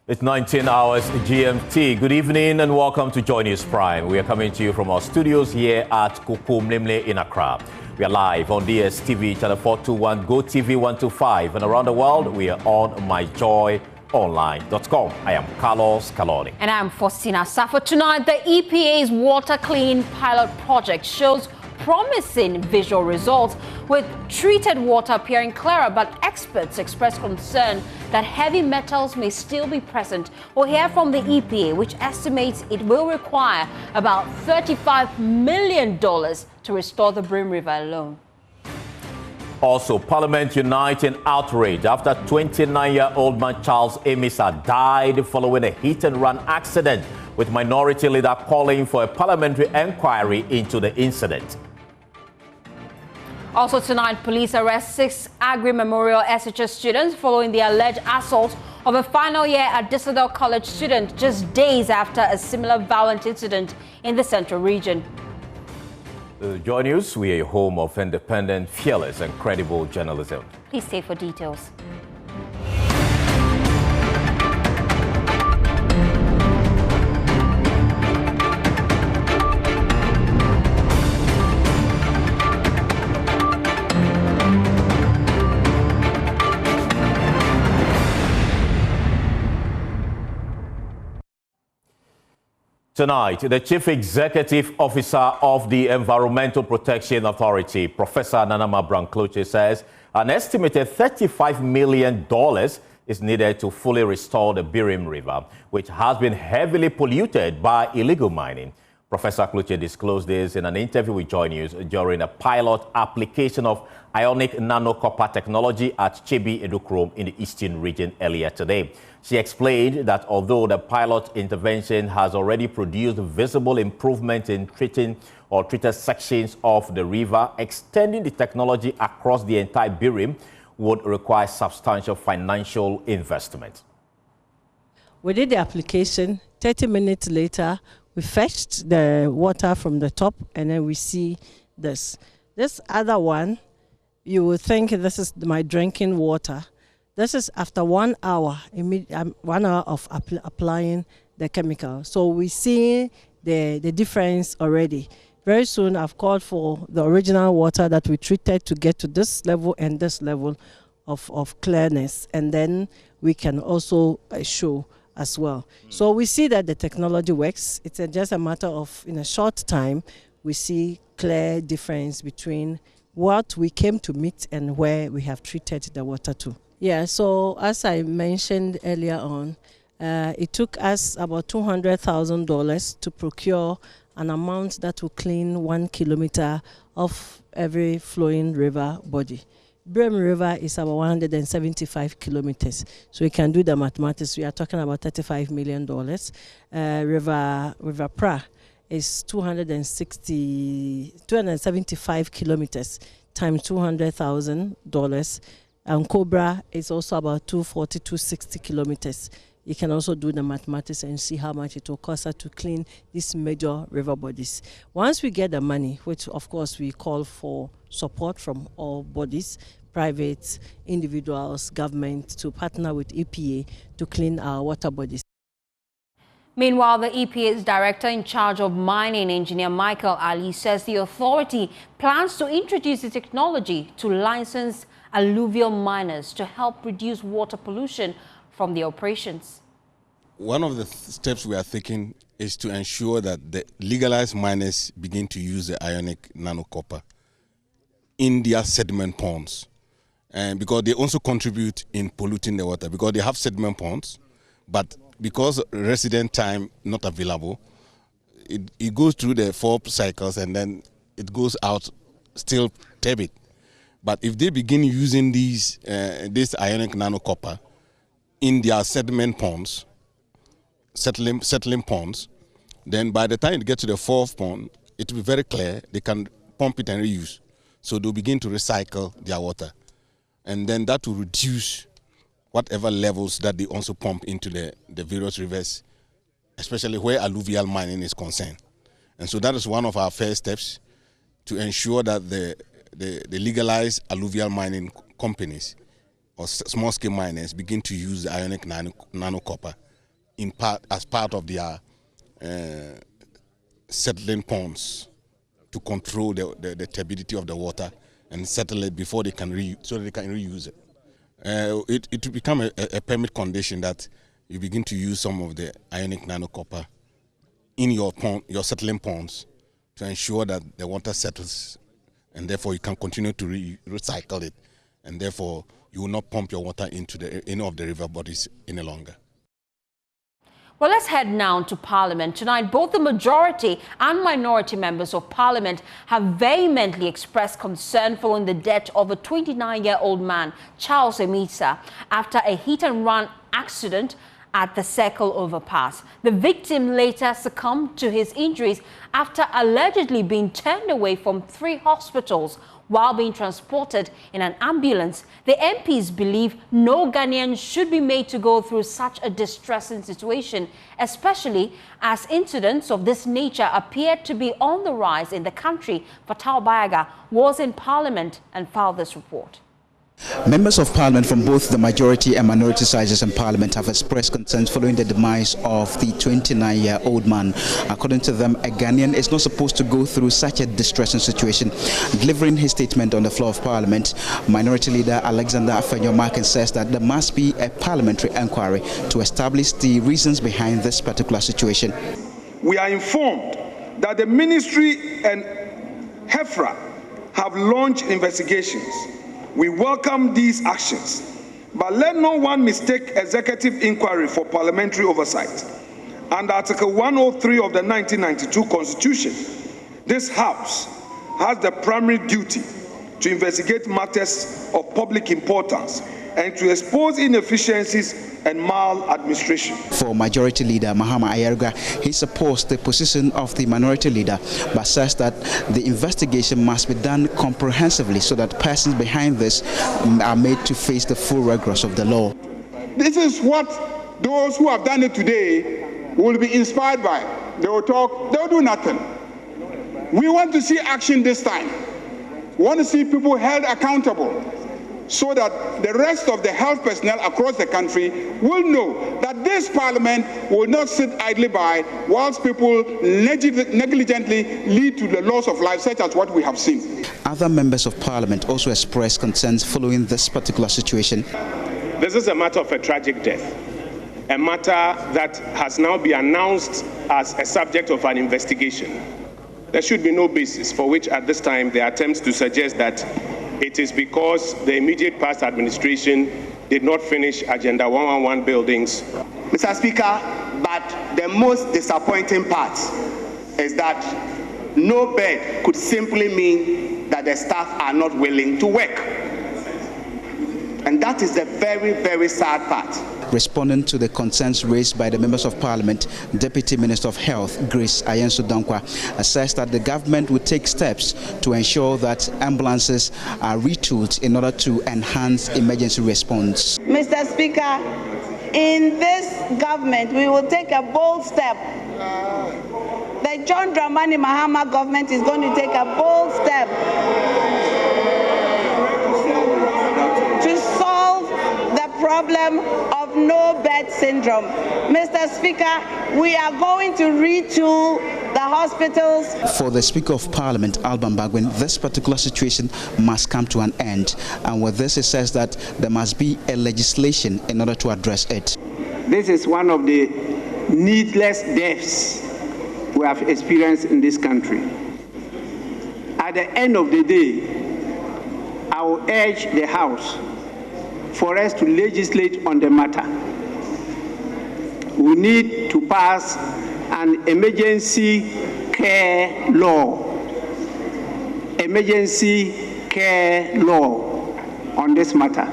It's 19 hours GMT. Good evening and welcome to Joy News Prime. We are coming to you from our studios here at Kukumlemle in Accra. We are live on DSTV channel 421, GoTV 125, and around the world we are on myjoyonline.com. I am Carlos Kaloni. And I'm Faustina Safo. Tonight, the EPA's water clean pilot project shows promising visual results, with treated water appearing clearer, but experts express concern that heavy metals may still be present. We'll hear from the EPA, which estimates it will require about $35 million to restore the Brim River alone. Also, Parliament uniting outrage after 29-year-old man Charles Emisa died following a hit-and-run accident, with Minority Leader calling for a parliamentary inquiry into the incident. Also tonight, police arrest 6 Agri Memorial SHS students following the alleged assault of a final year at Disselldorf College student just days after a similar violent incident in the central region. Joy News, we are your home of independent, fearless and credible journalism. Please stay for details. Tonight, the Chief Executive Officer of the Environmental Protection Authority, Professor Nanama Brancloche, says an estimated $35 million is needed to fully restore the Brim River, which has been heavily polluted by illegal mining. Professor Cloche disclosed this in an interview with Joy News during a pilot application of ionic nanocopper technology at Chebi Edukrom in the eastern region earlier today. She explained that although the pilot intervention has already produced visible improvement in treated sections of the river, extending the technology across the entire Brim would require substantial financial investment. We did the application. 30 minutes later, we fetched the water from the top, and then we see this. This other one, you would think this is my drinking water. This is after 1 hour, 1 hour of applying the chemical. So we see the difference already. Very soon, I've called for the original water that we treated to get to this level and this level of clearness, and then we can also show as well. So we see that the technology works. It's just a matter of, in a short time, we see clear difference between what we came to meet and where we have treated the water to. Yeah, so as I mentioned earlier on, it took us about $200,000 to procure an amount that will clean 1 kilometer of every flowing river body. Brim River is about 175 kilometers. So we can do the mathematics. We are talking about $35 million. River Pra is 275 kilometers times $200,000. And Cobra is also about 240, 260 kilometers. You can also do the mathematics and see how much it will cost us to clean these major river bodies. Once we get the money, which of course we call for support from all bodies, private, individuals, government, to partner with EPA to clean our water bodies. Meanwhile, the EPA's director in charge of mining, engineer Michael Ali, says the authority plans to introduce the technology to license alluvial miners to help reduce water pollution from the operations. One of the steps we are taking is to ensure that the legalized miners begin to use the ionic nanocopper in their sediment ponds, and because they also contribute in polluting the water, because they have sediment ponds, but because resident time not available, it goes through the 4 cycles and then it goes out still turbid. But if they begin using this ionic nanocopper in their sediment ponds, settling ponds, then by the time it gets to the 4th pond, it will be very clear. They can pump it and reuse. So they'll begin to recycle their water. And then that will reduce whatever levels that they also pump into the various rivers, especially where alluvial mining is concerned. And so that is one of our first steps to ensure that the legalized alluvial mining companies or small-scale miners begin to use the ionic nanocopper as part of their settling ponds to control the turbidity of the water and settle it before they can so they can reuse it. It will become a permit condition that you begin to use some of the ionic nanocopper in your settling ponds to ensure that the water settles, and therefore you can continue to recycle it, and therefore you will not pump your water into any of the river bodies any longer. Well, let's head now to Parliament. Tonight, both the majority and minority members of Parliament have vehemently expressed concern following the death of a 29-year-old man, Charles Emisa, after a hit-and-run accident at the Circle overpass. The victim later succumbed to his injuries after allegedly being turned away from 3 hospitals while being transported in an ambulance. The MPs believe no Ghanaian should be made to go through such a distressing situation, especially as incidents of this nature appear to be on the rise in the country. Fatal Bayaga was in Parliament and filed this report. Members of Parliament from both the majority and minority sizes in Parliament have expressed concerns following the demise of the 29-year-old man. According to them, a Ghanaian is not supposed to go through such a distressing situation. Delivering his statement on the floor of Parliament, Minority Leader Alexander Afenyo-Markin says that there must be a parliamentary inquiry to establish the reasons behind this particular situation. We are informed that the Ministry and HEFRA have launched investigations. We welcome these actions, but let no one mistake executive inquiry for parliamentary oversight. Under Article 103 of the 1992 Constitution, this House has the primary duty to investigate matters of public importance and to expose inefficiencies and maladministration. For Majority Leader Mahama Ayerga, he supports the position of the Minority Leader, but says that the investigation must be done comprehensively so that persons behind this are made to face the full rigors of the law. This is what those who have done it today will be inspired by. They will talk, they will do nothing. We want to see action this time. We want to see people held accountable, so that the rest of the health personnel across the country will know that this Parliament will not sit idly by whilst people negligently lead to the loss of life, such as what we have seen. Other members of Parliament also expressed concerns following this particular situation. This is a matter of a tragic death, a matter that has now been announced as a subject of an investigation. There should be no basis for which at this time there are attempts to suggest that it is because the immediate past administration did not finish Agenda 111 buildings. Mr. Speaker, but the most disappointing part is that no bed could simply mean that the staff are not willing to work. And that is the very, very sad part. Responding to the concerns raised by the members of Parliament, Deputy Minister of Health, Grace Ayensu-Dankwa, says that the government will take steps to ensure that ambulances are retooled in order to enhance emergency response. Mr. Speaker, in this government, we will take a bold step. The John Dramani Mahama government is going to take a bold step to solve the problem of no bed syndrome. Mr. Speaker, we are going to retool the hospitals. For the Speaker of Parliament, Alban Bagwin, this particular situation must come to an end. And with this, it says that there must be a legislation in order to address it. This is one of the needless deaths we have experienced in this country. At the end of the day, I will urge the House for us to legislate on the matter. We need to pass an emergency care law. Emergency care law on this matter.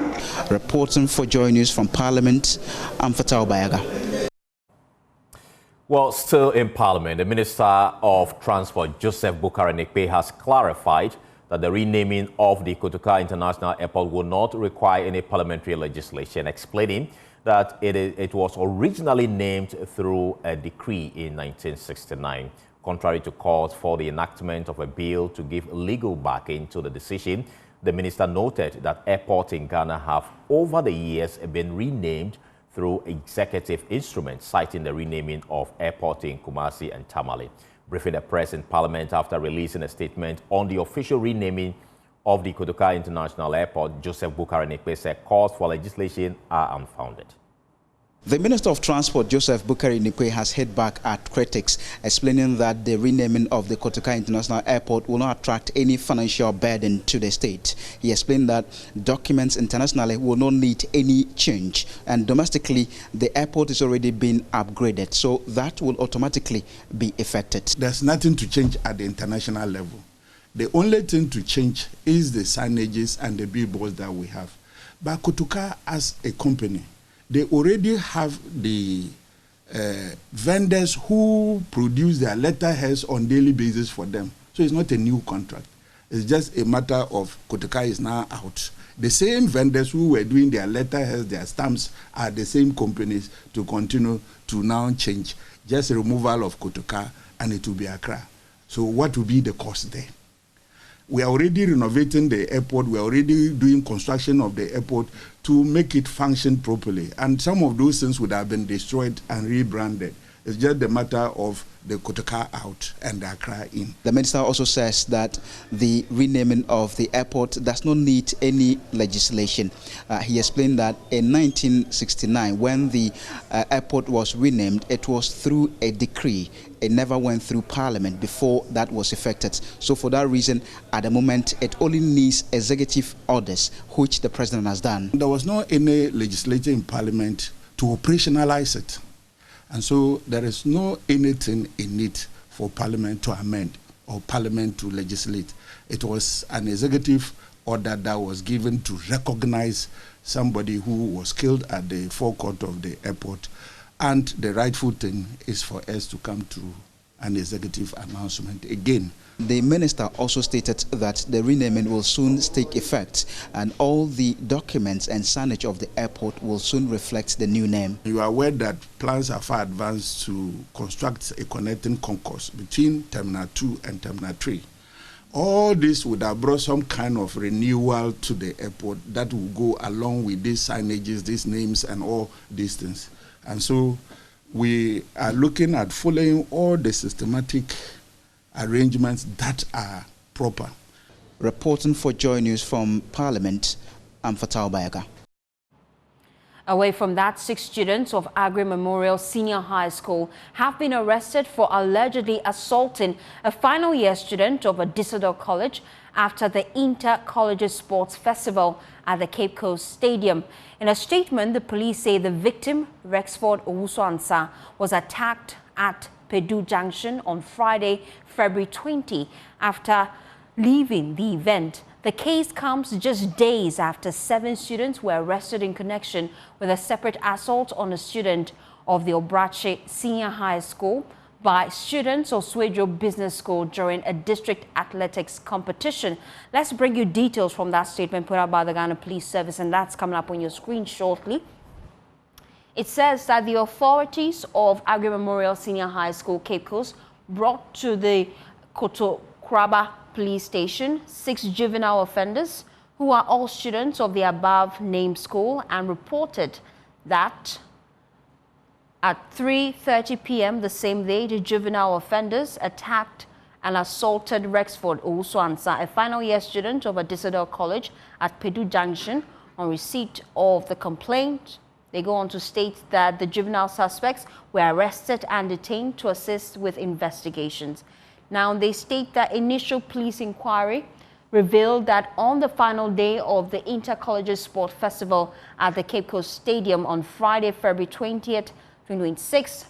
Reporting for Joy News from Parliament, I'm Fatal Bayaga. Well, still in Parliament, the Minister of Transport, Joseph Boukary-Nikpe, has clarified that the renaming of the Kotoka International Airport will not require any parliamentary legislation, explaining that it was originally named through a decree in 1969. Contrary to calls for the enactment of a bill to give legal backing to the decision, the minister noted that airports in Ghana have over the years been renamed through executive instruments, citing the renaming of airport in Kumasi and Tamale. Briefing the press in Parliament after releasing a statement on the official renaming of the Kotoka International Airport, Joseph Bukari-Nikwe said calls for legislation are unfounded. The Minister of Transport, Joseph Bukari-Nikwe, has hit back at critics, explaining that the renaming of the Kotoka International Airport will not attract any financial burden to the state. He explained that documents internationally will not need any change, and domestically, the airport is already being upgraded, so that will automatically be affected. There's nothing to change at the international level. The only thing to change is the signages and the billboards that we have. But Kotoka, as a company, they already have the vendors who produce their letterheads on daily basis for them. So it's not a new contract. It's just a matter of Kotoka is now out. The same vendors who were doing their letterheads, their stamps, are the same companies to continue to now change. Just a removal of Kotoka and it will be Accra. So what will be the cost there? We are already renovating the airport. We are already doing construction of the airport to make it function properly. And some of those things would have been destroyed and rebranded. It's just a matter of the Kotoka out and the Accra in. The minister also says that the renaming of the airport does not need any legislation. He explained that in 1969, when the airport was renamed, it was through a decree. It never went through Parliament before that was effected. So for that reason, at the moment, it only needs executive orders, which the president has done. There was no any legislature in Parliament to operationalize it. And so there is no anything in it for Parliament to amend or Parliament to legislate. It was an executive order that was given to recognize somebody who was killed at the forecourt of the airport. And the rightful thing is for us to come to an executive announcement again. The minister also stated that the renaming will soon take effect and all the documents and signage of the airport will soon reflect the new name. You are aware that plans are far advanced to construct a connecting concourse between Terminal 2 and Terminal 3. All this would have brought some kind of renewal to the airport that will go along with these signages, these names, and all these things. And so we are looking at following all the systematic arrangements that are proper. Reporting for Joy News from Parliament, I'm Fatal Bayaga. Away from that, 6 students of Agri Memorial Senior High School have been arrested for allegedly assaulting a final year student of a Disador College after the Inter-Colleges Sports Festival at the Cape Coast Stadium. In a statement, the police say the victim, Rexford Owusu-Ansah, was attacked at Pedu Junction on Friday, February 20, after leaving the event. The case comes just days after 7 students were arrested in connection with a separate assault on a student of the Obrache Senior High School by students of Swedro Business School during a district athletics competition. Let's bring you details from that statement put out by the Ghana Police Service, and that's coming up on your screen shortly. It says that the authorities of Agri Memorial Senior High School, Cape Coast, brought to the Kotokraba Police Station 6 juvenile offenders who are all students of the above named school and reported that at 3:30 p.m. the same day, the juvenile offenders attacked and assaulted Rexford Owusu-Ansah, a final year student of a Disador College at Pedu Junction. On receipt of the complaint, they go on to state that the juvenile suspects were arrested and detained to assist with investigations. Now, they state that initial police inquiry revealed that on the final day of the Inter-Colleges Sport Festival at the Cape Coast Stadium on Friday, February 20th, 2026,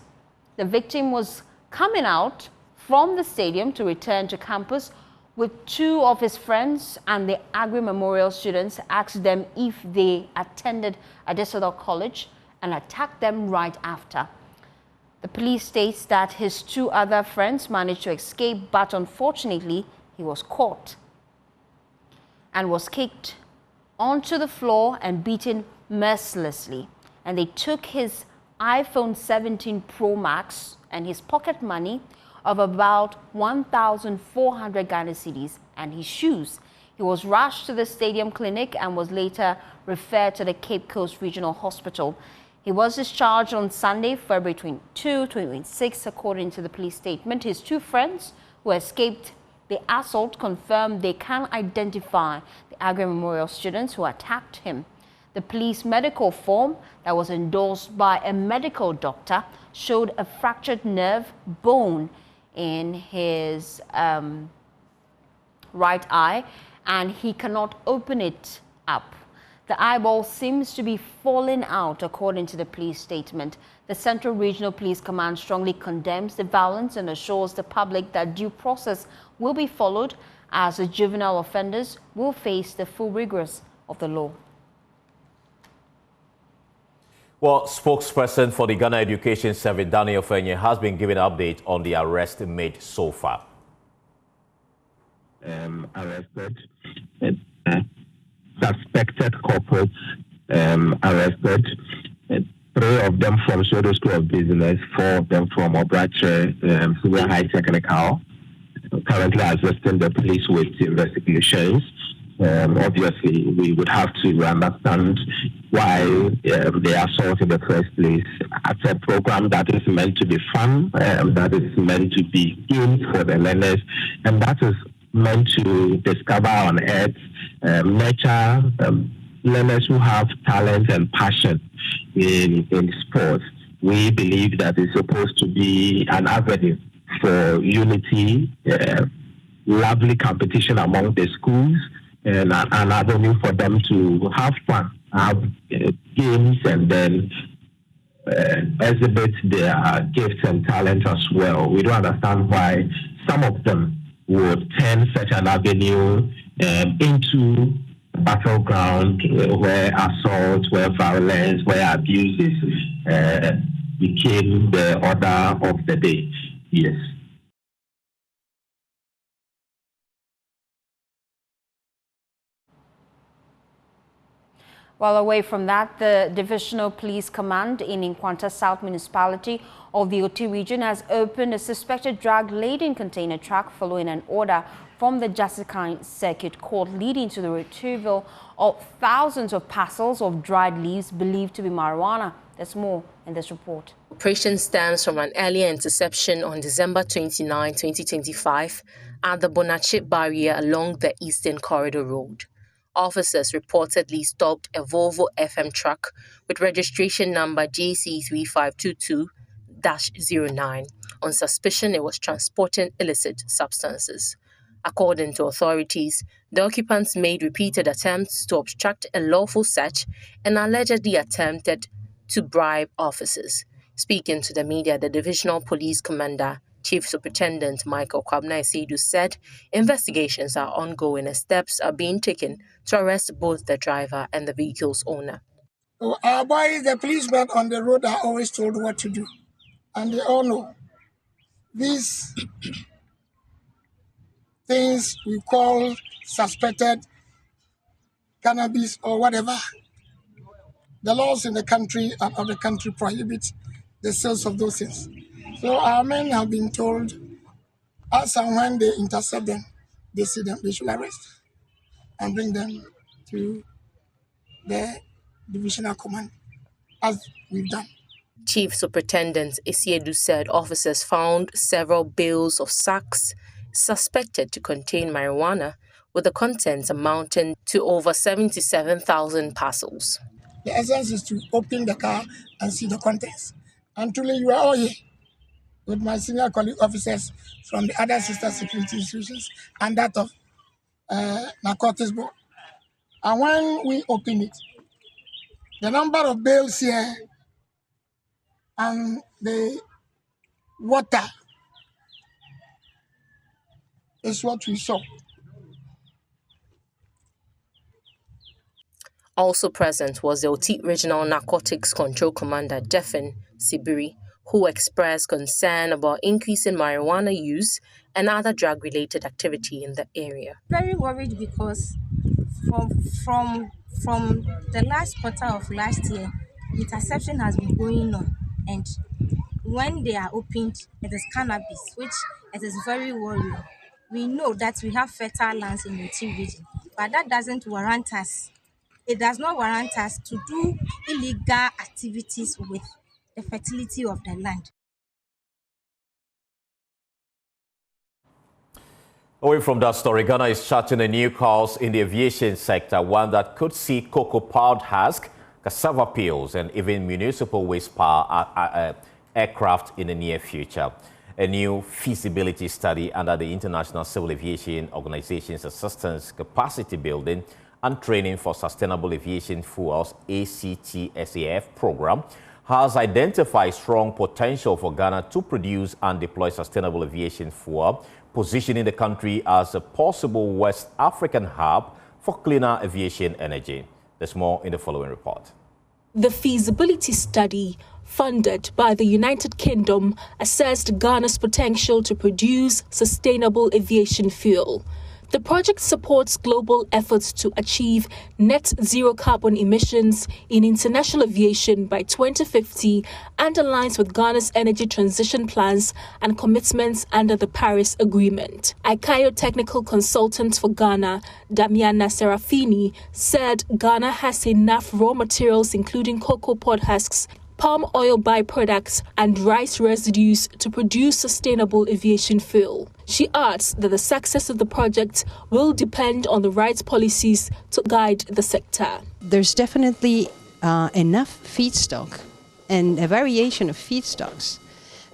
the victim was coming out from the stadium to return to campus with 2 of his friends, and the Agri Memorial students asked them if they attended a Disador College and attacked them right after. The police states that his 2 other friends managed to escape, but unfortunately, he was caught and was kicked onto the floor and beaten mercilessly. And they took his iPhone 17 Pro Max and his pocket money of about 1,400 Ghana cedis and his shoes. He was rushed to the stadium clinic and was later referred to the Cape Coast Regional Hospital. He was discharged on Sunday, February 22, 2026, according to the police statement. His two friends who escaped the assault confirmed they can identify the Agri Memorial students who attacked him. The police medical form that was endorsed by a medical doctor showed a fractured nerve bone in his right eye, and he cannot open it up. The eyeball seems to be falling out, according to the police statement. The Central Regional Police Command strongly condemns the violence and assures the public that due process will be followed, as the juvenile offenders will face the full rigors of the law. Well, spokesperson for the Ghana Education Service, Daniel Fenye, has been giving an update on the arrest made so far. Arrested, suspected culprits arrested, 3 of them from Sodo School of Business, 4 of them from Obrache Senior High Technical. Currently assisting the police with investigations. Obviously, we would have to understand why the assault in the first place. It's a program that is meant to be fun, that is meant to be games for the learners, and that is meant to discover on earth, nurture learners who have talent and passion in sports. We believe that it's supposed to be an avenue for unity, lovely competition among the schools, and an avenue for them to have fun, have games, and then exhibit their gifts and talent as well. We don't understand why some of them would turn such an avenue into a battleground where assault, where violence, where abuses became the order of the day. Yes. While away from that, the Divisional Police Command in Nkwanta South Municipality of the Oti region has opened a suspected drug-laden container truck following an order from the Jasikine Circuit Court leading to the retrieval of thousands of parcels of dried leaves believed to be marijuana. There's more in this report. Operation stems from an earlier interception on December 29, 2025 at the Bonachit barrier along the Eastern Corridor Road. Officers reportedly stopped a Volvo FM truck with registration number JC3522-09 on suspicion it was transporting illicit substances. According to authorities, the occupants made repeated attempts to obstruct a lawful search and allegedly attempted to bribe officers. Speaking to the media, the Divisional Police Commander, Chief Superintendent Michael Kwabena-Seidu, said investigations are ongoing and steps are being taken to arrest both the driver and the vehicle's owner. So our boys, the policemen on the road, are always told what to do. And they all know these things we call suspected cannabis or whatever. The laws in the country and of the country prohibit the sales of those things. So our men have been told, as and when they intercept them, they see them, they should arrest and bring them to the divisional command, as we've done. Chief Superintendent Isiedu said officers found several bales of sacks suspected to contain marijuana, with the contents amounting to over 77,000 parcels. The essence is to open the car and see the contents. And truly, you are all here with my senior colleague officers from the other sister security institutions and that of Narcotics Board. And when we open it, the number of bales here and the water is what we saw. Also present was the Oti Regional Narcotics Control Commander, Jeffin Sibiri, who expressed concern about increasing marijuana use and other drug-related activity in the area. Very worried because from the last quarter of last year, interception has been going on, and when they are opened, it is cannabis, which it is very worrying. We know that we have fertile lands in the Oti region, but that doesn't warrant us it does not warrant us to do illegal activities with the fertility of the land. Away from that story, Ghana is charting a new course in the aviation sector, one that could see cocoa pod husk, cassava peels, and even municipal waste power aircraft in the near future. A new feasibility study under the International Civil Aviation Organization's Assistance Capacity Building and Training for Sustainable Aviation Fuels (ACTSAF) program has identified strong potential for Ghana to produce and deploy sustainable aviation fuel, positioning the country as a possible West African hub for cleaner aviation energy. There's more in the following report. The feasibility study, funded by the United Kingdom, assessed Ghana's potential to produce sustainable aviation fuel. The project supports global efforts to achieve net zero carbon emissions in international aviation by 2050 and aligns with Ghana's energy transition plans and commitments under the Paris Agreement. ICAO technical consultant for Ghana, Damiana Serafini, said Ghana has enough raw materials including cocoa pod husks, palm oil byproducts and rice residues to produce sustainable aviation fuel. She adds that the success of the project will depend on the right policies to guide the sector. There's definitely enough feedstock and a variation of feedstocks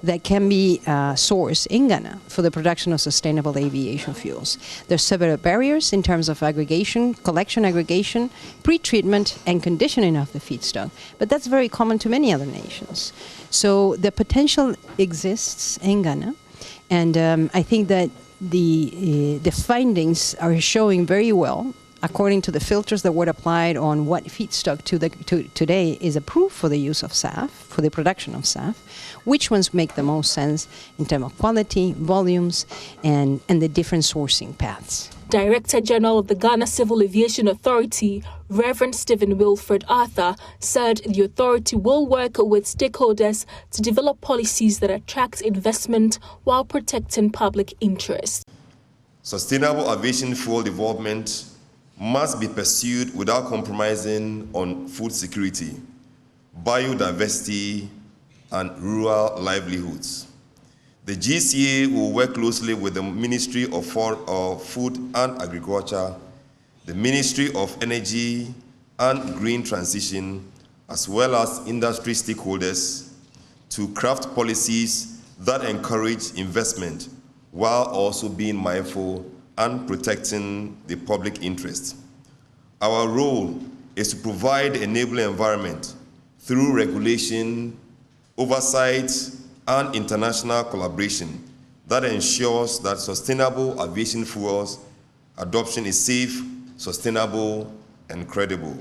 that can be sourced in Ghana for the production of sustainable aviation fuels. There's several barriers in terms of aggregation, collection aggregation, pre-treatment and conditioning of the feedstock, but that's very common to many other nations. So the potential exists in Ghana, and I think that the findings are showing very well, according to the filters that were applied on what feedstock today is approved for the use of SAF, for the production of SAF, which ones make the most sense in terms of quality, volumes, and the different sourcing paths. Director General of the Ghana Civil Aviation Authority, Reverend Stephen Wilfred Arthur, said the authority will work with stakeholders to develop policies that attract investment while protecting public interest. Sustainable aviation fuel development must be pursued without compromising on food security, biodiversity, and rural livelihoods. The GCA will work closely with the Ministry of Food and Agriculture, the Ministry of Energy and Green Transition, as well as industry stakeholders to craft policies that encourage investment while also being mindful and protecting the public interest. Our role is to provide the enabling environment through regulation, oversight, and international collaboration that ensures that sustainable aviation fuels adoption is safe, sustainable, and credible.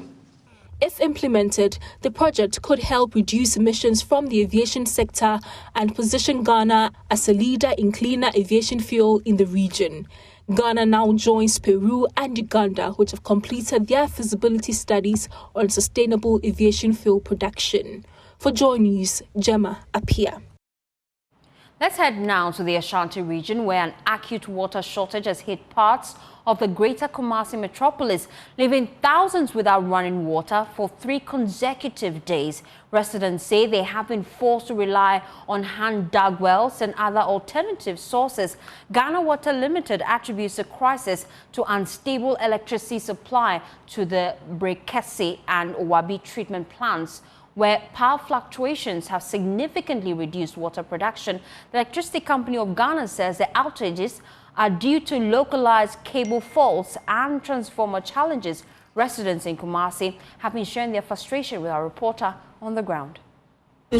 If implemented, the project could help reduce emissions from the aviation sector and position Ghana as a leader in cleaner aviation fuel in the region. Ghana now joins Peru and Uganda, which have completed their feasibility studies on sustainable aviation fuel production. For Joy News, Gemma Apia. Let's head now to the Ashanti region, where an acute water shortage has hit parts of the greater Kumasi metropolis, leaving thousands without running water for 3 consecutive days. Residents say they have been forced to rely on hand-dug wells and other alternative sources. Ghana Water Limited attributes the crisis to unstable electricity supply to the Brekesi and Owabi treatment plants, where power fluctuations have significantly reduced water production. The Electricity Company of Ghana says the outages are due to localized cable faults and transformer challenges. Residents in Kumasi have been sharing their frustration with our reporter on the ground. We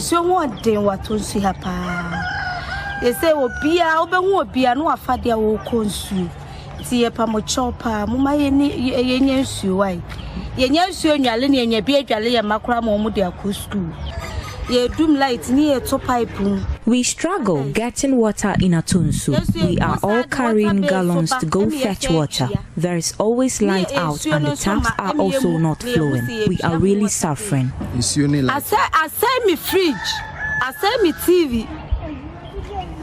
struggle getting water in Atunsu. We are all carrying gallons to go fetch water. There is always light out and the taps are also not flowing. We are really suffering. I say me fridge, I say me TV,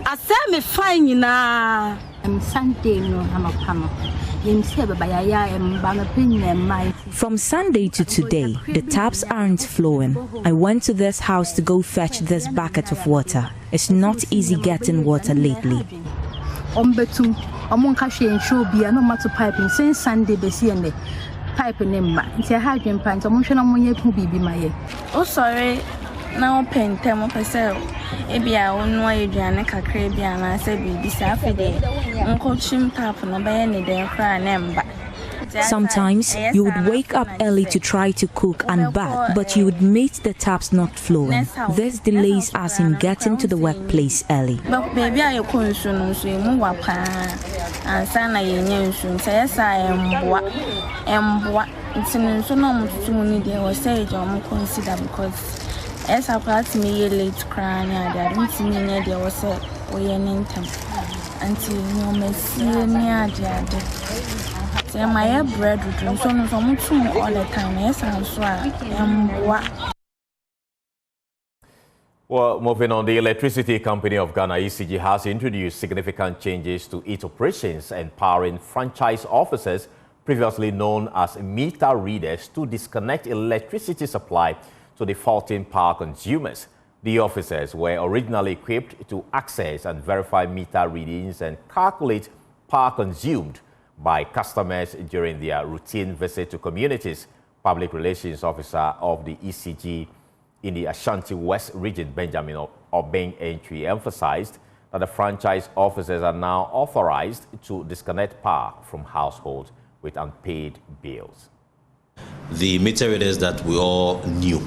I say me fine na. I'm Sunday no hamapano. From Sunday to today, the taps aren't flowing. I went to this house to go fetch this bucket of water. It's not easy getting water lately. Oh, sorry. Now pen temo pesel. Ebia onwa eduane kakra bia na se bibi safede. Unko chim tap no be ne den kra nemba. Sometimes you would wake up early to try to cook and bath, but you would meet the taps not flowing. This delays us in getting to the workplace early. But baby, I consume and sana yen say it's no consider because as a part me late crying, I don't see me near there was a way until no messy. My bread all the time. Yes, Well, moving on, the Electricity Company of Ghana, ECG, has introduced significant changes to its operations, empowering franchise officers, previously known as meter readers, to disconnect electricity supply to defaulting power consumers. The officers were originally equipped to access and verify meter readings and calculate power consumed by customers during their routine visit to communities. Public Relations Officer of the ECG in the Ashanti West region, Benjamin Obeng Entry, emphasized that the franchise officers are now authorized to disconnect power from households with unpaid bills. The meter readers that we all knew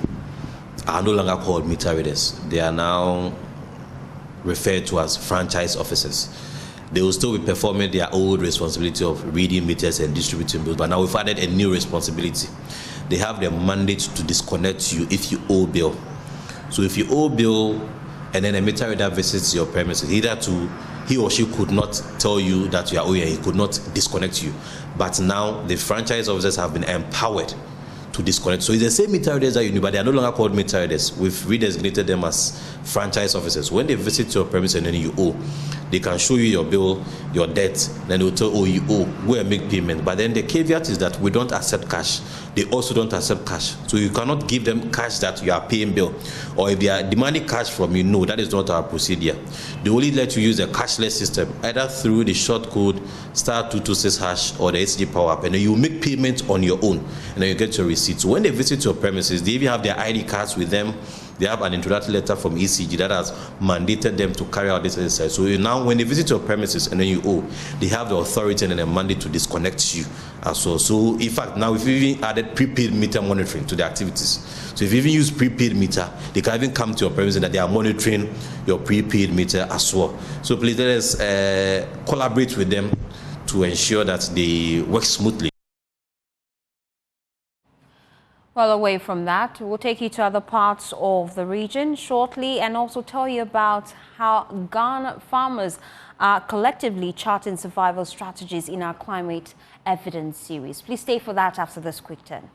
are no longer called meter readers. They are now referred to as franchise officers. They will still be performing their old responsibility of reading meters and distributing bills, but now we've added a new responsibility. They have the mandate to disconnect you if you owe bill. So if you owe bill and then a meter reader visits your premises, either he or she could not tell you that you are owing and he could not disconnect you. But now the franchise officers have been empowered to disconnect. So it's the same meter readers that you knew, but they are no longer called meter readers. We've redesignated them as franchise officers. When they visit your premises and then you owe, they can show you your bill, your debt, then they'll tell, oh, you owe, go and make payment. But then the caveat is that we don't accept cash. They also don't accept cash. So you cannot give them cash that you are paying bill. Or if they are demanding cash from you, no, that is not our procedure. They only let you use a cashless system, either through the short code *226# or the HG Power App, and then you make payment on your own, and then you get your receipt. So when they visit your premises, they even have their ID cards with them. They have an introductory letter from ECG that has mandated them to carry out this exercise. So now when they visit your premises and then you owe, they have the authority and a mandate to disconnect you as well. So in fact, now we've even added prepaid meter monitoring to the activities. So if you even use prepaid meter, they can even come to your premises and that they are monitoring your prepaid meter as well. So please let us collaborate with them to ensure that they work smoothly. Well, away from that, we'll take you to other parts of the region shortly and also tell you about how Ghana farmers are collectively charting survival strategies in our climate evidence series. Please stay for that after this quick turn.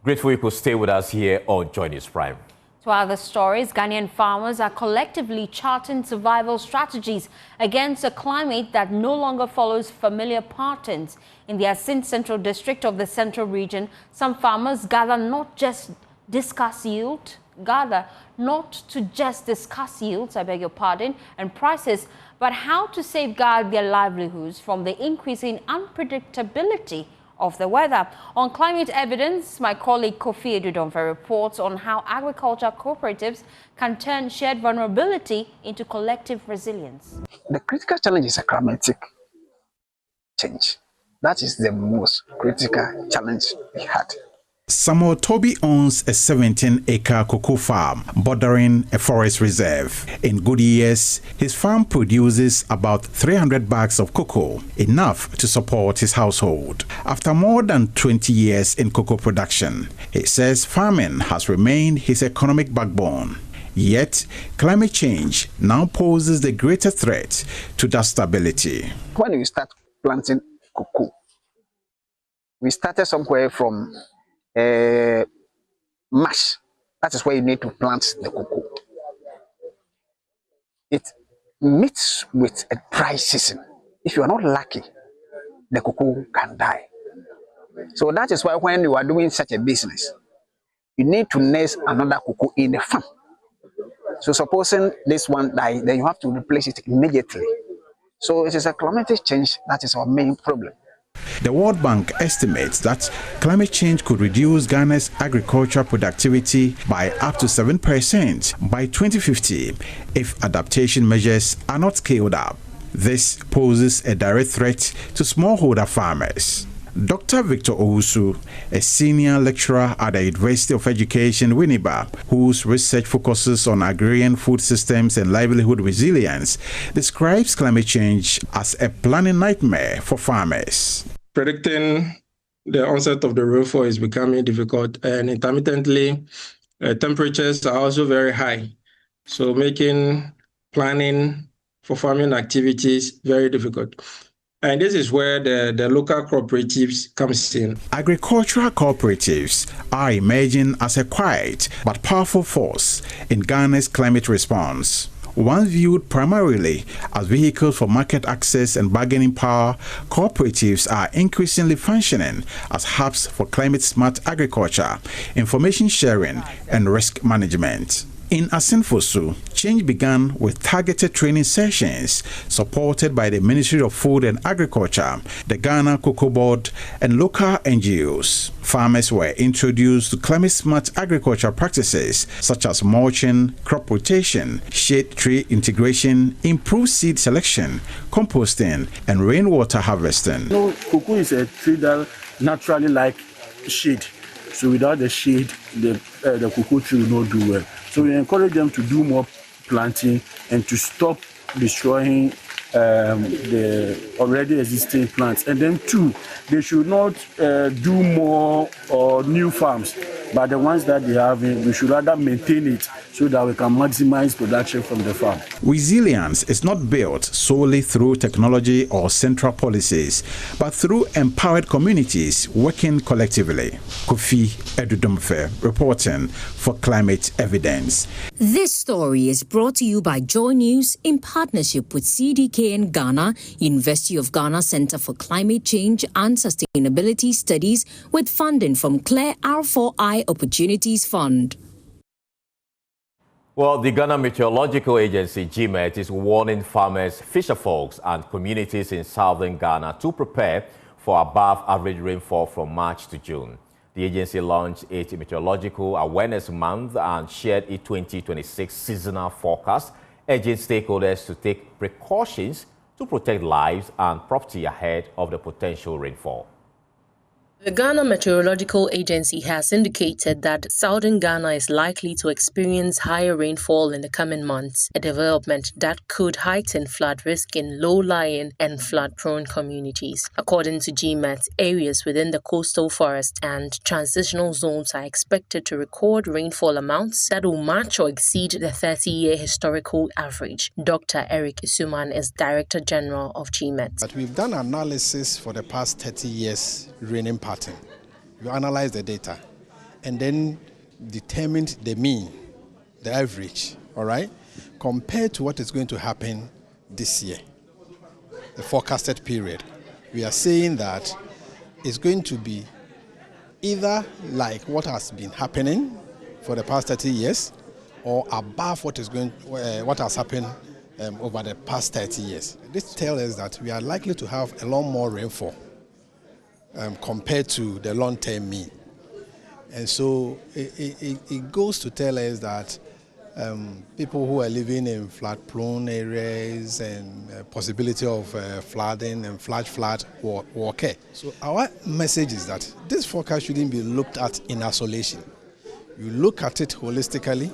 Grateful you could stay with us here on Joy News Prime. To other stories, Ghanaian farmers are collectively charting survival strategies against a climate that no longer follows familiar patterns. In the Assin Central District of the Central Region, some farmers gather not to just discuss yields, and prices, but how to safeguard their livelihoods from the increasing unpredictability of the weather. On climate evidence, my colleague Kofi Edudonfe reports on how agriculture cooperatives can turn shared vulnerability into collective resilience. The critical challenge is a climatic change. That is the most critical challenge we had. Samuel Toby owns a 17-acre cocoa farm bordering a forest reserve. In good years, his farm produces about 300 bags of cocoa, enough to support his household. After more than 20 years in cocoa production, he says farming has remained his economic backbone. Yet, climate change now poses the greater threat to that stability. When we start planting cocoa, we started somewhere from March. That is where you need to plant the cocoa. It meets with a dry season. If you are not lucky, the cocoa can die. So that is why when you are doing such a business, you need to nurse another cocoa in the farm. So supposing this one dies, then you have to replace it immediately. So it is a climatic change that is our main problem. The World Bank estimates that climate change could reduce Ghana's agricultural productivity by up to 7% by 2050 if adaptation measures are not scaled up. This poses a direct threat to smallholder farmers. Dr. Victor Owusu, a senior lecturer at the University of Education, Winneba, whose research focuses on agrarian food systems and livelihood resilience, describes climate change as a planning nightmare for farmers. Predicting the onset of the rainfall is becoming difficult, and intermittently, temperatures are also very high. So making planning for farming activities very difficult. And this is where the local cooperatives comes in. Agricultural cooperatives are emerging as a quiet but powerful force in Ghana's climate response. Once viewed primarily as vehicles for market access and bargaining power, cooperatives are increasingly functioning as hubs for climate-smart agriculture, information sharing, and risk management. In Asenfosu, change began with targeted training sessions supported by the Ministry of Food and Agriculture, the Ghana Cocoa Board, and local NGOs. Farmers were introduced to climate-smart agriculture practices such as mulching, crop rotation, shade tree integration, improved seed selection, composting, and rainwater harvesting. Cocoa is a tree that naturally likes shade. So without the shade, the cocoa tree will not do well. So we encourage them to do more planting and to stop destroying the already existing plants. And then two, they should not do more or new farms, but the ones that they have, we should rather maintain it so that we can maximize production from the farm. Resilience is not built solely through technology or central policies, but through empowered communities working collectively. Kofi Edudomfe reporting for Climate Evidence. This story is brought to you by Joy News in partnership with CDKN Ghana, University of Ghana Center for Climate Change and Sustainability Studies, with funding from Claire R4I Opportunities Fund. Well, the Ghana Meteorological Agency, GMET, is warning farmers, fisherfolks, and communities in southern Ghana to prepare for above-average rainfall from March to June. The agency launched its Meteorological Awareness Month and shared its 2026 seasonal forecast, urging stakeholders to take precautions to protect lives and property ahead of the potential rainfall. The Ghana Meteorological Agency has indicated that southern Ghana is likely to experience higher rainfall in the coming months, a development that could heighten flood risk in low-lying and flood-prone communities. According to GMET, areas within the coastal forest and transitional zones are expected to record rainfall amounts that will match or exceed the 30-year historical average. Dr. Eric Isuman is Director General of GMET. But we've done analysis for the past 30 years raining pattern. You analyze the data and then determined the mean, the average, all right, compared to what is going to happen this year, the forecasted period. We are saying that it's going to be either like what has been happening for the past 30 years or above what has happened over the past 30 years. This tells us that we are likely to have a lot more rainfall compared to the long-term mean. And so it goes to tell us that people who are living in flood-prone areas and possibility of flooding and flash flood will occur. So our message is that this forecast shouldn't be looked at in isolation. You look at it holistically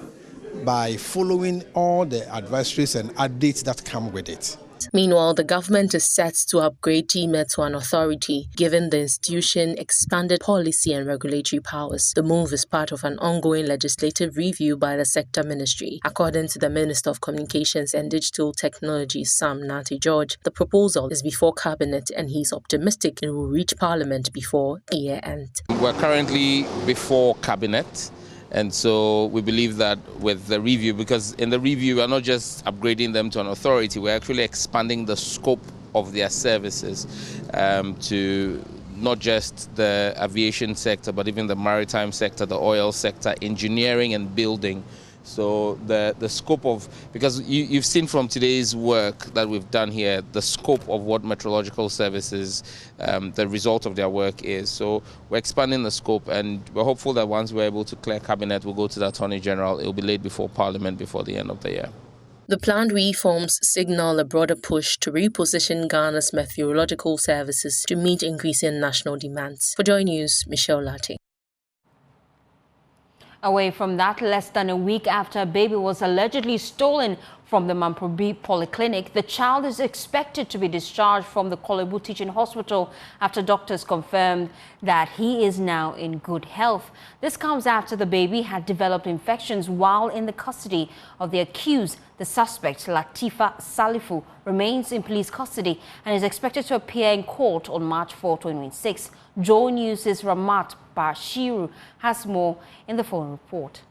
by following all the advisories and updates that come with it. government. Meanwhile, the government is set to upgrade GMET to an authority, giving the institution expanded policy and regulatory powers. The move is part of an ongoing legislative review by the sector ministry. According to the Minister of Communications and Digital Technology, Sam Nati George, the proposal is before Cabinet and he's optimistic it will reach Parliament before year end. We're currently before Cabinet. And so we believe that with the review, because in the review we're not just upgrading them to an authority, we're actually expanding the scope of their services to not just the aviation sector, but even the maritime sector, the oil sector, engineering and building. So the scope of, because you've seen from today's work that we've done here, the scope of what meteorological services, the result of their work is. So we're expanding the scope, and we're hopeful that once we're able to clear Cabinet, we'll go to the Attorney General. It will be laid before Parliament before the end of the year. The planned reforms signal a broader push to reposition Ghana's meteorological services to meet increasing national demands. For Joy News, Michelle Latte. Away from that, less than a week after a baby was allegedly stolen from the Mamprobi Polyclinic, the child is expected to be discharged from the Kolebu Teaching Hospital after doctors confirmed that he is now in good health. This comes after the baby had developed infections while in the custody of the accused. The suspect, Latifa Salifu, remains in police custody and is expected to appear in court on March 4, 2026. Joe News' Ramat Bashiru has more in the following report.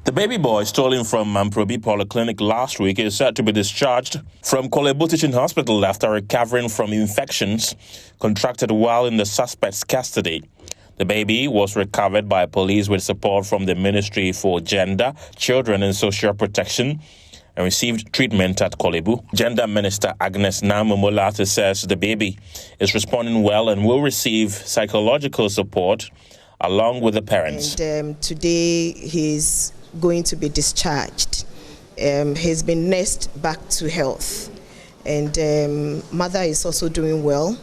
The baby boy stolen from Mamprobi Polyclinic last week is said to be discharged from Kolebu Teaching Hospital after recovering from infections contracted while in the suspect's custody. The baby was recovered by police with support from the Ministry for Gender, Children and Social Protection and received treatment at Kolebu. Gender Minister Agnes Namumolate says the baby is responding well and will receive psychological support along with the parents. And today he's going to be discharged. He's been nursed back to health. And mother is also doing well.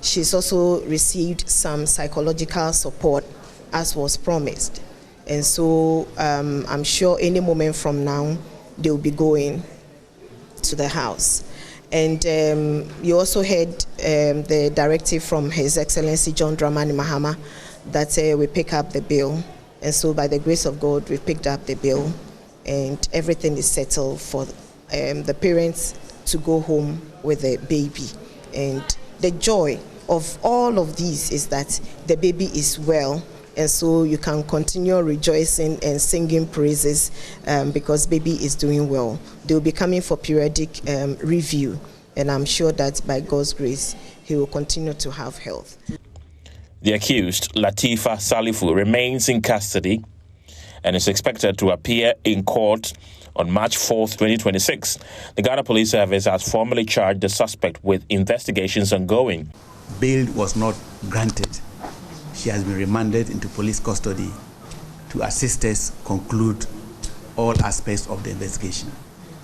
She's also received some psychological support as was promised. And so I'm sure any moment from now, they'll be going to the house. And you also heard the directive from His Excellency John Dramani Mahama that we pick up the bill. And so by the grace of God, we picked up the bill and everything is settled for the parents to go home with the baby. And the joy of all of these is that the baby is well. And so you can continue rejoicing and singing praises because baby is doing well. They'll be coming for periodic review. And I'm sure that by God's grace, he will continue to have health. The accused, Latifa Salifu, remains in custody and is expected to appear in court on March 4th, 2026. The Ghana Police Service has formally charged the suspect with investigations ongoing. Bail was not granted. She has been remanded into police custody to assist us conclude all aspects of the investigation.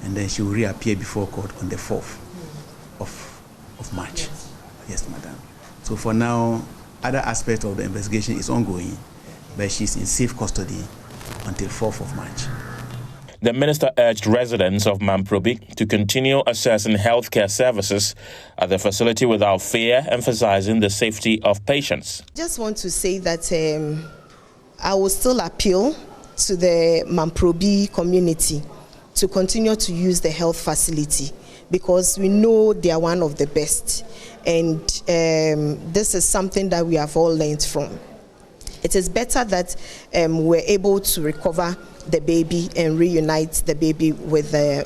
And then she will reappear before court on the 4th of March. Yes, madam. So for now, other aspects of the investigation is ongoing, but she's in safe custody until 4th of March. The minister urged residents of Mamprobi to continue accessing healthcare services at the facility without fear, emphasizing the safety of patients. Just want to say that I will still appeal to the Mamprobi community to continue to use the health facility because we know they are one of the best. And this is something that we have all learned from. It is better that we're able to recover the baby and reunite the baby with the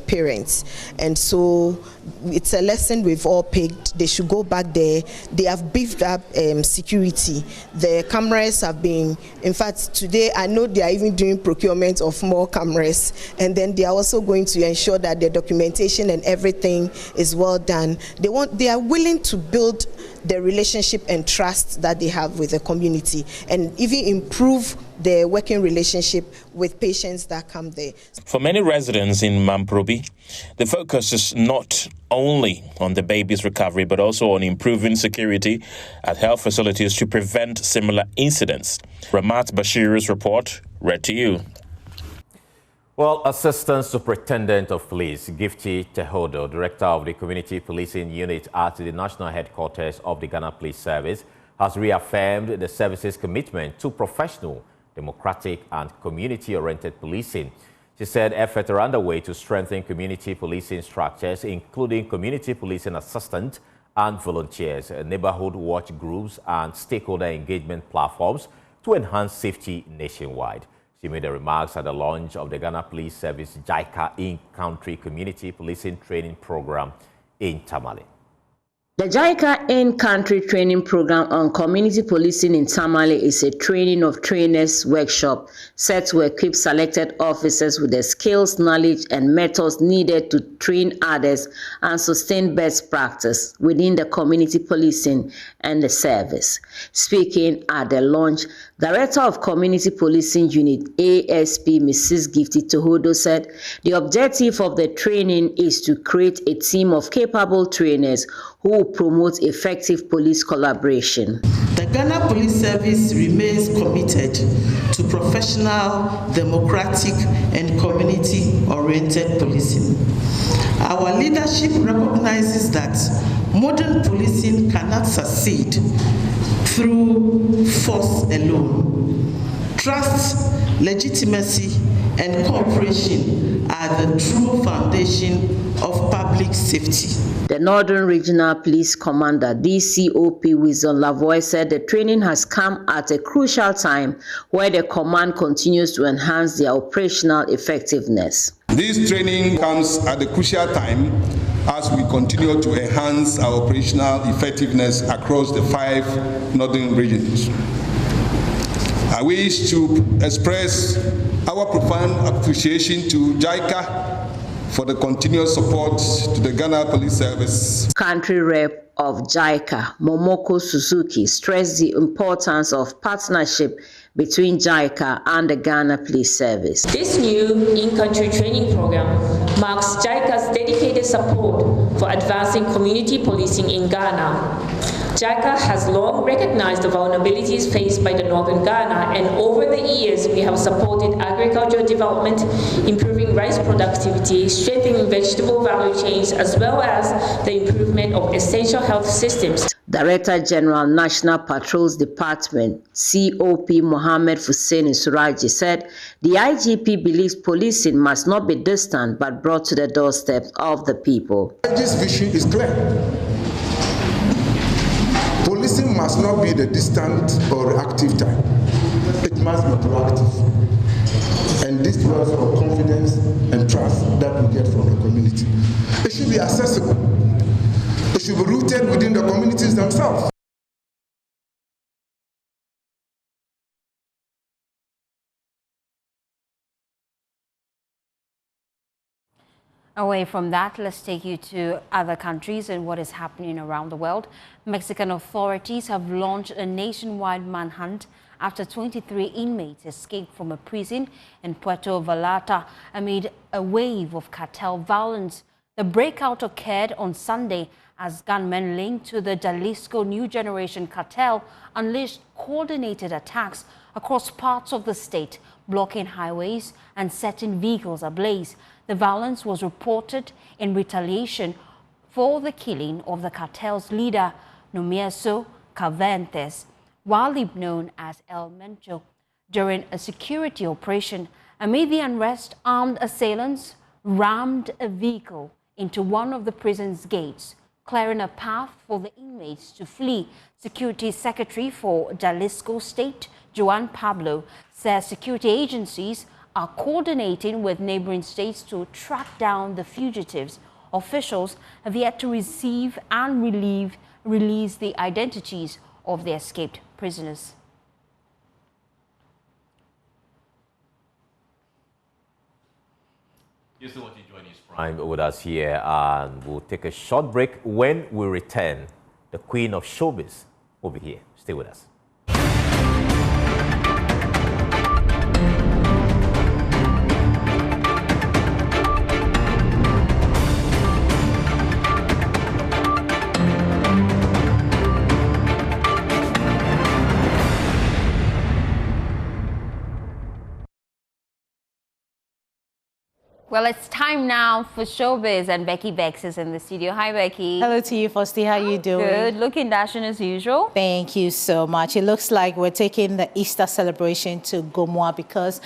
parents. And so it's a lesson we've all picked. They should go back there. They have beefed up security. The cameras have been, in fact, today I know they are even doing procurement of more cameras. And then they are also going to ensure that the documentation and everything is well done. They are willing to build the relationship and trust that they have with the community and even improve the working relationship with patients that come there. For many residents in Mamprobi, the focus is not only on the baby's recovery, but also on improving security at health facilities to prevent similar incidents. Ramat Bashiru's report, read to you. Well, Assistant Superintendent of Police, Gifty Tehodo, Director of the Community Policing Unit at the National Headquarters of the Ghana Police Service, has reaffirmed the service's commitment to professional, democratic and community-oriented policing. She said efforts are underway to strengthen community policing structures, including community policing assistants and volunteers, neighborhood watch groups and stakeholder engagement platforms to enhance safety nationwide. She made the remarks at the launch of the Ghana Police Service JICA in-country community policing training program in Tamale. The JICA in-country training program on community policing in Tamale is a training of trainers workshop set to equip selected officers with the skills, knowledge, and methods needed to train others and sustain best practice within the community policing and the service. Speaking at the launch, Director of Community Policing Unit, ASP Mrs. Gifty Tehodo, said the objective of the training is to create a team of capable trainers who will promote effective police collaboration. The Ghana Police Service remains committed to professional, democratic, and community-oriented policing. Our leadership recognizes that modern policing cannot succeed through force alone. Trust, legitimacy, and cooperation are the true foundation of public safety. The Northern Regional Police Commander, DCOP Wisdom Lavoy, said the training has come at a crucial time where the command continues to enhance their operational effectiveness. This training comes at a crucial time as we continue to enhance our operational effectiveness across the 5 northern regions. I wish to express our profound appreciation to JICA for the continuous support to the Ghana Police Service. Country Rep of JICA, Momoko Suzuki, stressed the importance of partnership between JICA and the Ghana Police Service. This new in-country training program marks JICA's dedicated support for advancing community policing in Ghana. JICA has long recognized the vulnerabilities faced by the Northern Ghana, and over the years we have supported agricultural development, improving rice productivity, strengthening vegetable value chains, as well as the improvement of essential health systems. Director General National Patrols Department, COP Mohammed Hussein Suraji, said the IGP believes policing must not be distant but brought to the doorstep of the people. This vision is clear. Policing must not be the distant or reactive type. It must be proactive. And this dwells on confidence and trust that we get from the community. It should be accessible. It should be rooted within the communities themselves. Away from that, let's take you to other countries and what is happening around the world. Mexican authorities have launched a nationwide manhunt after 23 inmates escaped from a prison in Puerto Vallarta amid a wave of cartel violence. The breakout occurred on Sunday as gunmen linked to the Jalisco New Generation cartel unleashed coordinated attacks across parts of the state, blocking highways and setting vehicles ablaze. The violence was reported in retaliation for the killing of the cartel's leader, Numieso Cavantes, widely known as El Mencho, during a security operation. Amid the unrest, armed assailants rammed a vehicle into one of the prison's gates, clearing a path for the inmates to flee. Security Secretary for Jalisco State, Juan Pablo, says security agencies are coordinating with neighboring states to track down the fugitives. Officials have yet to receive and release the identities of the escaped prisoners. You still want to join News Prime with us here, and we'll take a short break. When we return, the Queen of Showbiz will be here. Stay with us. Well, it's time now for Showbiz, and Becky Bex is in the studio. Hi, Becky. Hello to you, Fosti. How you doing? Good. Looking dashing as usual. Thank you so much. It looks like we're taking the Easter celebration to Gomwa because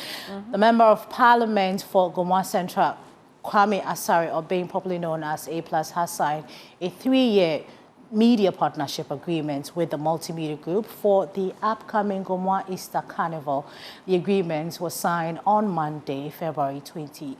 the Member of Parliament for Gomwa Central, Kwame Asare, or being popularly known as A+, has signed a 3-year media partnership agreement with the Multimedia Group for the upcoming Gomwa Easter Carnival. The agreement was signed on Monday, February 23rd,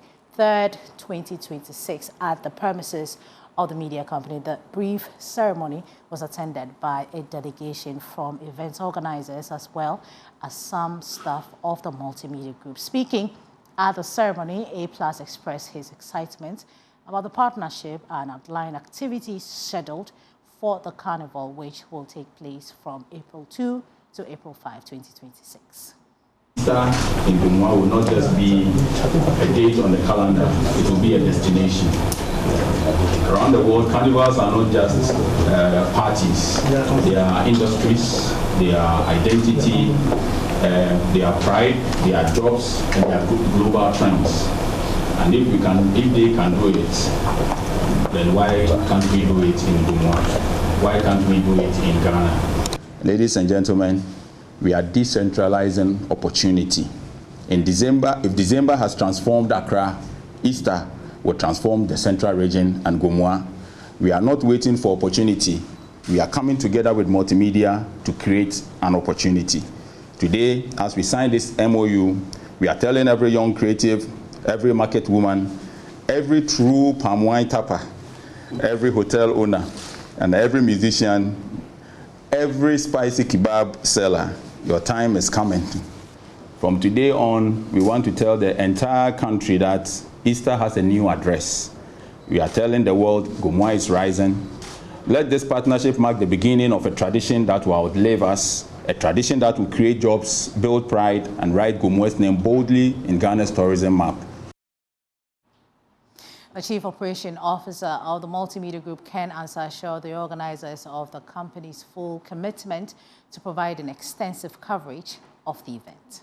2026 at the premises of the media company. The brief ceremony was attended by a delegation from event organizers as well as some staff of the Multimedia Group. Speaking at the ceremony, A+ expressed his excitement about the partnership and outlined activities scheduled for the carnival, which will take place from April 2 to April 5, 2026. Easter in Gomwa will not just be a date on the calendar, it will be a destination. Around the world, carnivals are not just parties. They are industries, they are identity, they are pride, they are jobs, and they are global trends. And if they can do it, then why can't we do it in Gomwa? Why can't we do it in Ghana? Ladies and gentlemen, we are decentralizing opportunity. In December, if December has transformed Accra, Easter will transform the central region and Gomwa. We are not waiting for opportunity. We are coming together with multimedia to create an opportunity. Today, as we sign this MOU, we are telling every young creative, every market woman, every true palm wine tapper, every hotel owner, and every musician, every spicy kebab seller, your time is coming. From today on, we want to tell the entire country that Easter has a new address. We are telling the world Gomwa is rising. Let this partnership mark the beginning of a tradition that will outlive us, a tradition that will create jobs, build pride, and write Gomwa's name boldly in Ghana's tourism map. The Chief Operation Officer of the Multimedia Group, Ken Ansah, assured the organizers of the company's full commitment to providing extensive coverage of the event.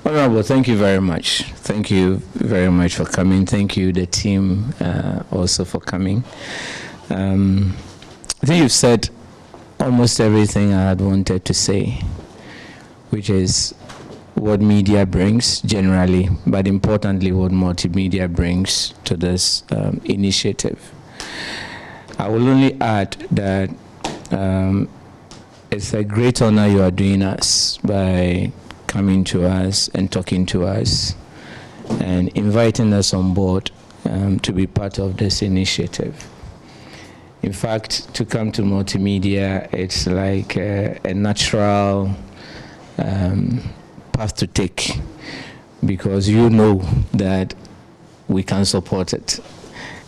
Honorable, thank you very much. Thank you very much for coming. Thank you, the team, also for coming. I think you've said almost everything I had wanted to say, which is what media brings generally, but importantly what multimedia brings to this initiative. I will only add that it's a great honor you are doing us by coming to us and talking to us and inviting us on board to be part of this initiative. In fact, to come to multimedia, it's like a natural path to take, because you know that we can support it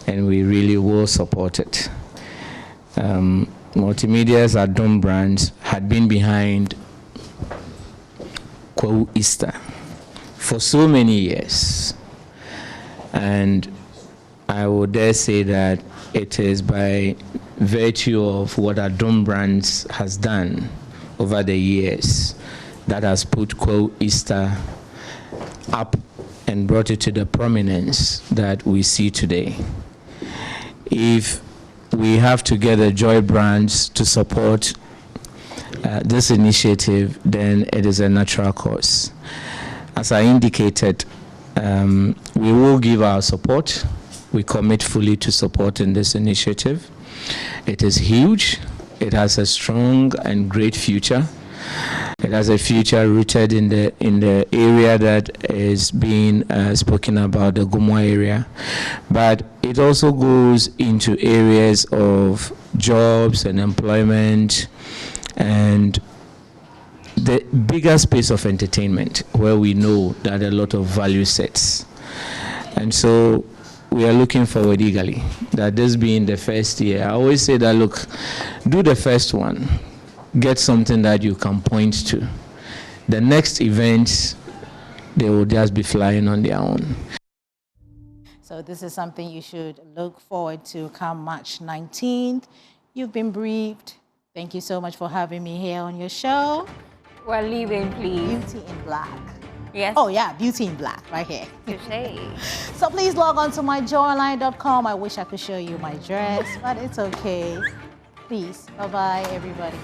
and we really will support it. Multimedia's Adom brands had been behind Kwa Easter for so many years, and I would dare say that it is by virtue of what Adom brands has done over the years that has put Kwa Easter up and brought it to the prominence that we see today. If we have to get the Joy brands to support this initiative, then it is a natural course. As I indicated, we will give our support. We commit fully to supporting this initiative. It is huge. It has a strong and great future. It has a future rooted in the area that is being spoken about, the Gomwa area. But it also goes into areas of jobs and employment and the bigger space of entertainment, where we know that a lot of value sets. And so we are looking forward eagerly that this being the first year, I always say that, look, do the first one. Get something that you can point to. The next events, they will just be flying on their own. So this is something you should look forward to come March 19th. You've been briefed. Thank you so much for having me here on your show. We're leaving, please. Beauty in Black. Yes. Oh yeah, beauty in black right here. Touché. So please log on to myjoyonline.com. I wish I could show you my dress, but it's okay. Please, bye-bye, everybody.